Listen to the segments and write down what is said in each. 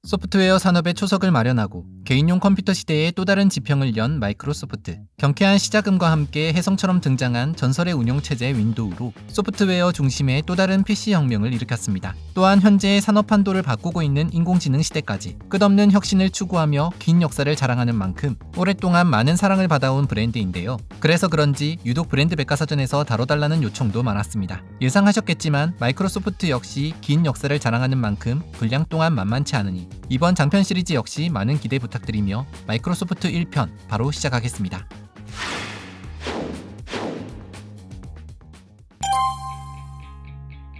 소프트웨어 산업의 초석을 마련하고 개인용 컴퓨터 시대의 또 다른 지평을 연 마이크로소프트. 경쾌한 시작음과 함께 혜성처럼 등장한 전설의 운영체제 윈도우로 소프트웨어 중심의 또 다른 PC 혁명을 일으켰습니다. 또한 현재의 산업 판도를 바꾸고 있는 인공지능 시대까지 끝없는 혁신을 추구하며 긴 역사를 자랑하는 만큼 오랫동안 많은 사랑을 받아온 브랜드인데요. 그래서 그런지 유독 브랜드 백과사전에서 다뤄달라는 요청도 많았습니다. 예상하셨겠지만 마이크로소프트 역시 긴 역사를 자랑하는 만큼 분량 또한 만만치 않으니 이번 장편 시리즈 역시 많은 기대 부탁드리며 마이크로소프트 1편 바로 시작하겠습니다.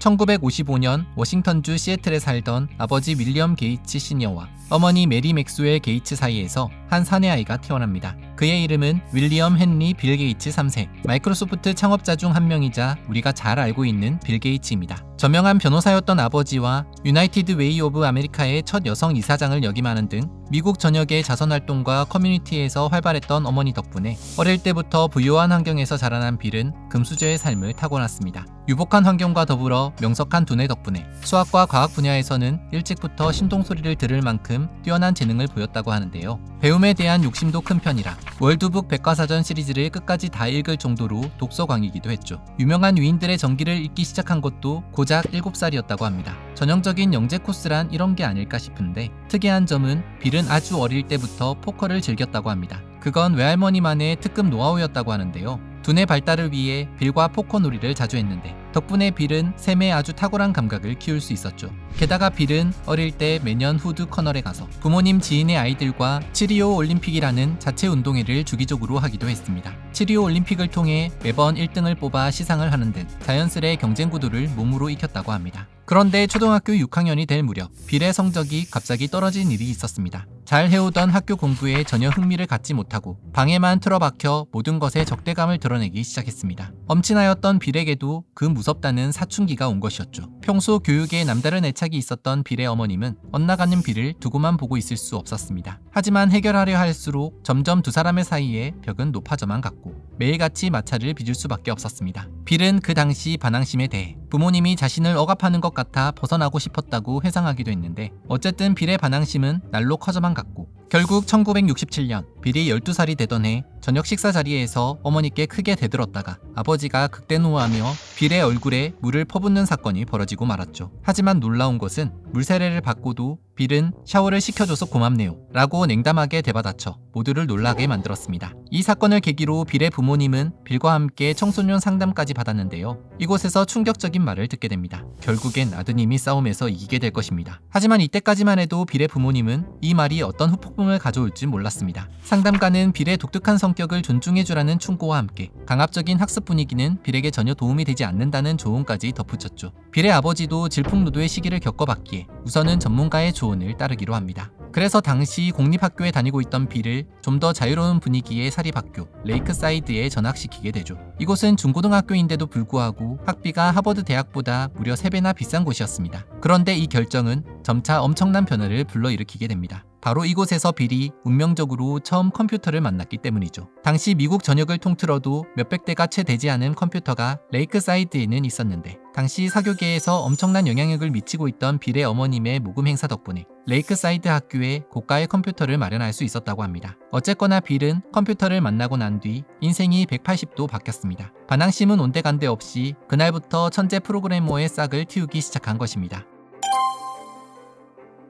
(1955년) 워싱턴주 시애틀에 살던 아버지 윌리엄 게이츠 시니어와 어머니 메리 맥스웰 게이츠 사이에서 한 사내아이가 태어납니다. 그의 이름은 윌리엄 헨리 빌 게이츠 3세. 마이크로소프트 창업자 중 한 명이자 우리가 잘 알고 있는 빌 게이츠입니다. 저명한 변호사였던 아버지와 유나이티드 웨이 오브 아메리카의 첫 여성 이사장을 역임하는 등 미국 전역의 자선활동과 커뮤니티에서 활발했던 어머니 덕분에 어릴 때부터 부유한 환경에서 자라난 빌은 금수저의 삶을 타고났습니다. 유복한 환경과 더불어 명석한 두뇌 덕분에 수학과 과학 분야에서는 일찍부터 신동소리를 들을 만큼 뛰어난 재능을 보였다고 하는데요. 배움에 대한 욕심도 큰 편이라 월드북 백과사전 시리즈를 끝까지 다 읽을 정도로 독서광이기도 했죠. 유명한 위인들의 전기를 읽기 시작한 것도 고작 7살이었다고 합니다. 전형적인 영재 코스란 이런 게 아닐까 싶은데 특이한 점은 빌은 아주 어릴 때부터 포커를 즐겼다고 합니다. 그건 외할머니만의 특급 노하우였다고 하는데요. 두뇌 발달을 위해 빌과 포커 놀이를 자주 했는데 덕분에 빌은 셈에 아주 탁월한 감각을 키울 수 있었죠. 게다가 빌은 어릴 때 매년 후드 커널에 가서 부모님 지인의 아이들과 치리오 올림픽이라는 자체 운동회를 주기적으로 하기도 했습니다. 치리오 올림픽을 통해 매번 1등을 뽑아 시상을 하는 등 자연스레 경쟁 구도를 몸으로 익혔다고 합니다. 그런데 초등학교 6학년이 될 무렵 빌의 성적이 갑자기 떨어진 일이 있었습니다. 잘 해오던 학교 공부에 전혀 흥미를 갖지 못하고 방에만 틀어박혀 모든 것에 적대감을 드러내기 시작했습니다. 엄친아였던 빌에게도 그 무섭다는 사춘기가 온 것이었죠. 평소 교육에 남다른 애착이 있었던 빌의 어머님은 엇나가는 빌을 두고만 보고 있을 수 없었습니다. 하지만 해결하려 할수록 점점 두 사람의 사이에 벽은 높아져만 갔고 매일같이 마찰을 빚을 수밖에 없었습니다. 빌은 그 당시 반항심에 대해 부모님이 자신을 억압하는 것 같아 벗어나고 싶었다고 회상하기도 했는데 어쨌든 빌의 반항심은 날로 커져만 갔고 결국 1967년 빌이 12살이 되던 해 저녁 식사 자리에서 어머니께 크게 대들었다가 아버지가 극대노하며 빌의 얼굴에 물을 퍼붓는 사건이 벌어지고 말았죠. 하지만 놀라운 것은 물세례를 받고도 빌은 샤워를 시켜줘서 고맙네요 라고 냉담하게 대받아쳐 모두를 놀라게 만들었습니다. 이 사건을 계기로 빌의 부모님은 빌과 함께 청소년 상담까지 받았는데요. 이곳에서 충격적인 말을 듣게 됩니다. 결국엔 아드님이 싸움에서 이기게 될 것입니다. 하지만 이때까지만 해도 빌의 부모님은 이 말이 어떤 후폭풍을 가져올지 몰랐습니다. 상담가는 빌의 독특한 성격을 존중해주라는 충고와 함께 강압적인 학습 분위기는 빌에게 전혀 도움이 되지 않는다는 조언까지 덧붙였죠. 빌의 아버지도 질풍노도의 시기를 겪어봤기에 우선은 전문가의 조언을 따르기로 합니다. 그래서 당시 공립학교에 다니고 있던 빌을 좀 더 자유로운 분위기의 사립학교 레이크사이드에 전학시키게 되죠. 이곳은 중고등학교인데도 불구하고 학비가 하버드 대학보다 무려 3배나 비싼 곳이었습니다. 그런데 이 결정은 점차 엄청난 변화를 불러일으키게 됩니다. 바로 이곳에서 빌이 운명적으로 처음 컴퓨터를 만났기 때문이죠. 당시 미국 전역을 통틀어도 몇백 대가 채 되지 않은 컴퓨터가 레이크사이드에는 있었는데 당시 사교계에서 엄청난 영향력을 미치고 있던 빌의 어머님의 모금 행사 덕분에 레이크사이드 학교에 고가의 컴퓨터를 마련할 수 있었다고 합니다. 어쨌거나 빌은 컴퓨터를 만나고 난 뒤 인생이 180도 바뀌었습니다. 반항심은 온데간데 없이 그날부터 천재 프로그래머의 싹을 틔우기 시작한 것입니다.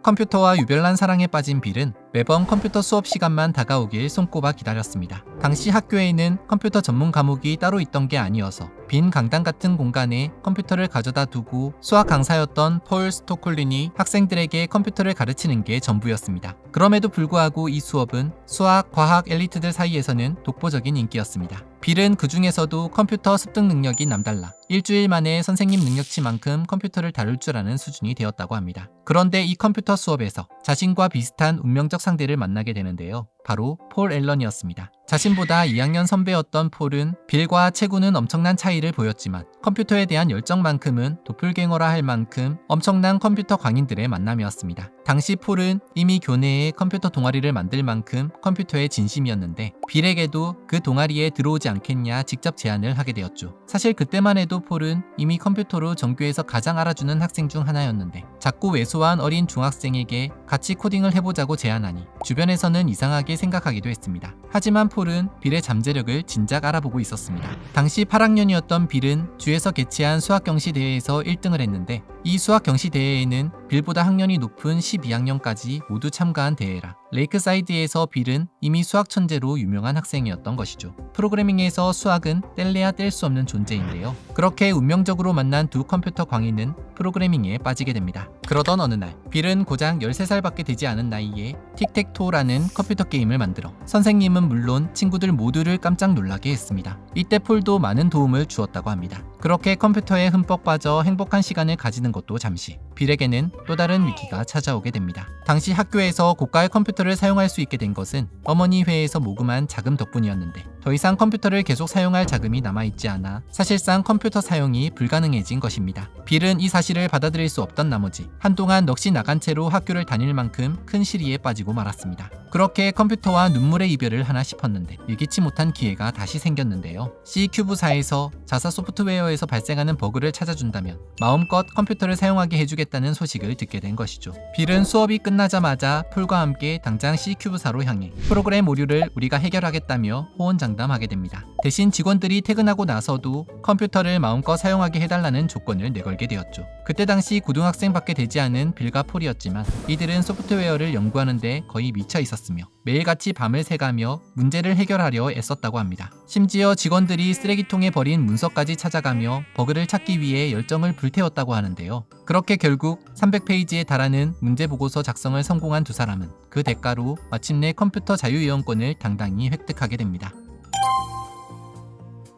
컴퓨터와 유별난 사랑에 빠진 빌은 매번 컴퓨터 수업 시간만 다가오길 손꼽아 기다렸습니다. 당시 학교에는 컴퓨터 전문 과목이 따로 있던 게 아니어서 빈 강당 같은 공간에 컴퓨터를 가져다 두고 수학 강사였던 폴 스토콜린이 학생들에게 컴퓨터를 가르치는 게 전부였습니다. 그럼에도 불구하고 이 수업은 수학, 과학 엘리트들 사이에서는 독보적인 인기였습니다. 빌은 그 중에서도 컴퓨터 습득 능력이 남달라 일주일 만에 선생님 능력치만큼 컴퓨터를 다룰 줄 아는 수준이 되었다고 합니다. 그런데 이 컴퓨터 수업에서 자신과 비슷한 운명적 상대를 만나게 되는데요. 바로 폴 앨런이었습니다. 자신보다 2학년 선배였던 폴은 빌과 체구는 엄청난 차이를 보였지만 컴퓨터에 대한 열정만큼은 도플갱어라 할 만큼 엄청난 컴퓨터 광인들의 만남이었습니다. 당시 폴은 이미 교내에 컴퓨터 동아리를 만들 만큼 컴퓨터에 진심이었는데 빌에게도 그 동아리에 들어오지 않겠냐 직접 제안을 하게 되었죠. 사실 그때만 해도 폴은 이미 컴퓨터로 전교에서 가장 알아주는 학생 중 하나였는데 자꾸 왜소한 어린 중학생에게 같이 코딩을 해보자고 제안하니 주변에서는 이상하게 생각하기도 했습니다. 하지만 폴은 빌의 잠재력을 진작 알아보고 있었습니다. 당시 8학년이었던 빌은 주에서 개최한 수학 경시 대회에서 1등을 했는데 이 수학 경시 대회에는 빌보다 학년이 높은 12학년까지 모두 참가한 대회라 레이크사이드에서 빌은 이미 수학 천재로 유명한 학생이었던 것이죠. 프로그래밍에서 수학은 뗄래야 뗄 수 없는 존재인데요. 그렇게 운명적으로 만난 두 컴퓨터 광인은 프로그래밍에 빠지게 됩니다. 그러던 어느 날 빌은 고작 13살밖에 되지 않은 나이에 틱택토라는 컴퓨터 게임을 만들어 선생님은 물론 친구들 모두를 깜짝 놀라게 했습니다. 이때 폴도 많은 도움을 주었다고 합니다. 그렇게 컴퓨터에 흠뻑 빠져 행복한 시간을 가지는 것도 잠시 빌에게는 또 다른 위기가 찾아오게 됩니다. 당시 학교에서 고가의 컴퓨터를 사용할 수 있게 된 것은 어머니 회에서 모금한 자금 덕분이었는데 더 이상 컴퓨터를 계속 사용할 자금이 남아있지 않아 사실상 컴퓨터 사용이 불가능해진 것입니다. 빌은 이 사실을 받아들일 수 없던 나머지 한동안 넋이 나간 채로 학교를 다닐 만큼 큰 시리에 빠지고 말았습니다. 그렇게 컴퓨터와 눈물의 이별을 하나 싶었는데 예기치 못한 기회가 다시 생겼는데요. C큐브사에서 자사 소프트웨어에서 발생하는 버그를 찾아준다면 마음껏 컴퓨터를 사용하게 해주겠다는 소식을 듣게 된 것이죠. 빌은 수업이 끝나자마자 폴과 함께 당장 C큐브사로 향해 프로그램 오류를 우리가 해결하겠다며 호언장담하게 됩니다. 대신 직원들이 퇴근하고 나서도 컴퓨터를 마음껏 사용하게 해달라는 조건을 내걸게 되었죠. 그때 당시 고등학생밖에 되지 않은 빌과 폴이었지만 이들은 소프트웨어를 연구하는데 거의 미쳐 있었으며 매일같이 밤을 새가며 문제를 해결하려 애썼다고 합니다. 심지어 직원들이 쓰레기통에 버린 문서까지 찾아가며 버그를 찾기 위해 열정을 불태웠다고 하는데요. 그렇게 결국 300페이지에 달하는 문제 보고서 작성을 성공한 두 사람은 그 대가로 마침내 컴퓨터 자유이용권을 당당히 획득하게 됩니다.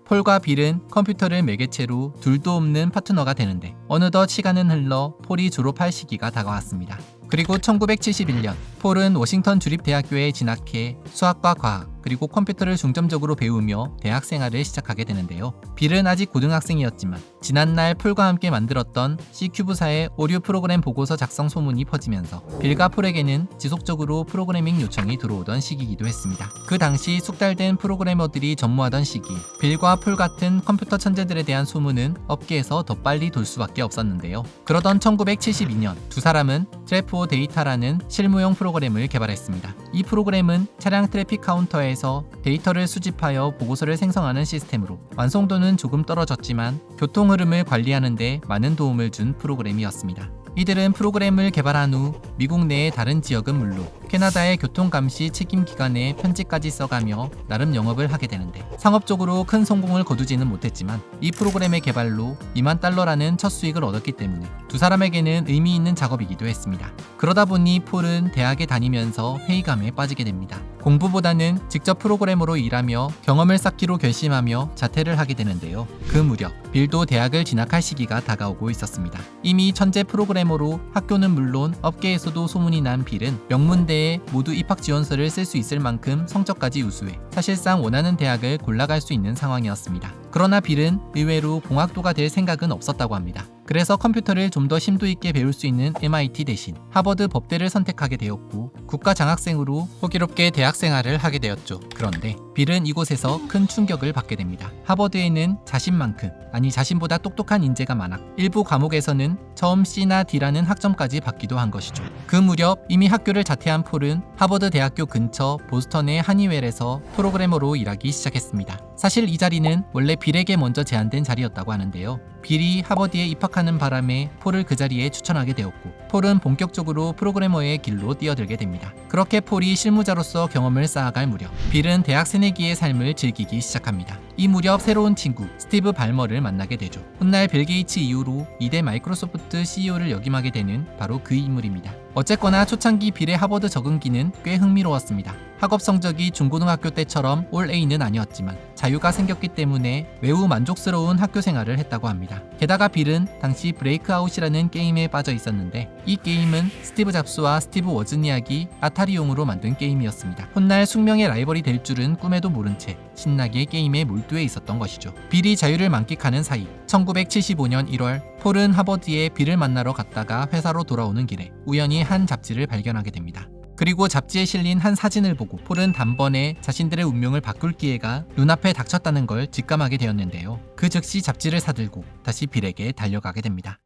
폴과 빌은 컴퓨터를 매개체로 둘도 없는 파트너가 되는데 어느덧 시간은 흘러 폴이 졸업할 시기가 다가왔습니다. 그리고 1971년 폴은 워싱턴 주립대학교에 진학해 수학과 과학 그리고 컴퓨터를 중점적으로 배우며 대학 생활을 시작하게 되는데요. 빌은 아직 고등학생이었지만 지난날 폴과 함께 만들었던 C큐브사의 오류 프로그램 보고서 작성 소문이 퍼지면서 빌과 폴에게는 지속적으로 프로그래밍 요청이 들어오던 시기이기도 했습니다. 그 당시 숙달된 프로그래머들이 전무하던 시기 빌과 폴 같은 컴퓨터 천재들에 대한 소문은 업계에서 더 빨리 돌 수밖에 없었는데요. 그러던 1972년 두 사람은 트래프 데이터라는 실무용 프로그램을 개발했습니다. 이 프로그램은 차량 트래픽 카운터에서 데이터를 수집하여 보고서를 생성하는 시스템으로 완성도는 조금 떨어졌지만 교통 흐름을 관리하는 데 많은 도움을 준 프로그램이었습니다. 이들은 프로그램을 개발한 후 미국 내의 다른 지역은 물론 캐나다의 교통감시 책임기관에 편지까지 써가며 나름 영업을 하게 되는데 상업적으로 큰 성공을 거두지는 못했지만 이 프로그램의 개발로 $20,000라는 첫 수익을 얻었기 때문에 두 사람에게는 의미 있는 작업이기도 했습니다. 그러다 보니 폴은 대학에 다니면서 회의감에 빠지게 됩니다. 공부보다는 직접 프로그래머로 일하며 경험을 쌓기로 결심하며 자퇴를 하게 되는데요. 그 무렵 빌도 대학을 진학할 시기가 다가오고 있었습니다. 이미 천재 프로그래머로 학교는 물론 업계에서도 소문이 난 빌은 명문대에 모두 입학 지원서를 쓸 수 있을 만큼 성적까지 우수해 사실상 원하는 대학을 골라갈 수 있는 상황이었습니다. 그러나 빌은 의외로 공학도가 될 생각은 없었다고 합니다. 그래서 컴퓨터를 좀 더 심도 있게 배울 수 있는 MIT 대신 하버드 법대를 선택하게 되었고 국가 장학생으로 호기롭게 대학 생활을 하게 되었죠. 그런데 빌은 이곳에서 큰 충격을 받게 됩니다. 하버드에는 자신만큼 아니 자신보다 똑똑한 인재가 많아 일부 과목에서는 처음 C나 D라는 학점까지 받기도 한 것이죠. 그 무렵 이미 학교를 자퇴한 폴은 하버드 대학교 근처 보스턴의 하니웰에서 프로그래머로 일하기 시작했습니다. 사실 이 자리는 원래 빌에게 먼저 제안된 자리였다고 하는데요. 빌이 하버드에 입학하는 바람에 폴을 그 자리에 추천하게 되었고 폴은 본격적으로 프로그래머의 길로 뛰어들게 됩니다. 그렇게 폴이 실무자로서 경험을 쌓아갈 무렵 빌은 대학 새내기의 삶을 즐기기 시작합니다. 이 무렵 새로운 친구 스티브 발머를 만나게 되죠. 훗날 빌 게이츠 이후로 2대 마이크로소프트 CEO를 역임하게 되는 바로 그 인물입니다. 어쨌거나 초창기 빌의 하버드 적응기는 꽤 흥미로웠습니다. 학업 성적이 중고등학교 때처럼 올 A는 아니었지만 자유가 생겼기 때문에 매우 만족스러운 학교 생활을 했다고 합니다. 게다가 빌은 당시 브레이크아웃이라는 게임에 빠져 있었는데 이 게임은 스티브 잡스와 스티브 워즈니악이 아타리용으로 만든 게임이었습니다. 훗날 숙명의 라이벌이 될 줄은 꿈에도 모른 채 신나게 게임에 몰두해 있었던 것이죠. 빌이 자유를 만끽하는 사이 1975년 1월 폴은 하버드에 빌을 만나러 갔다가 회사로 돌아오는 길에 우연히 한 잡지를 발견하게 됩니다. 그리고 잡지에 실린 한 사진을 보고 폴은 단번에 자신들의 운명을 바꿀 기회가 눈앞에 닥쳤다는 걸 직감하게 되었는데요. 그 즉시 잡지를 사들고 다시 빌에게 달려가게 됩니다.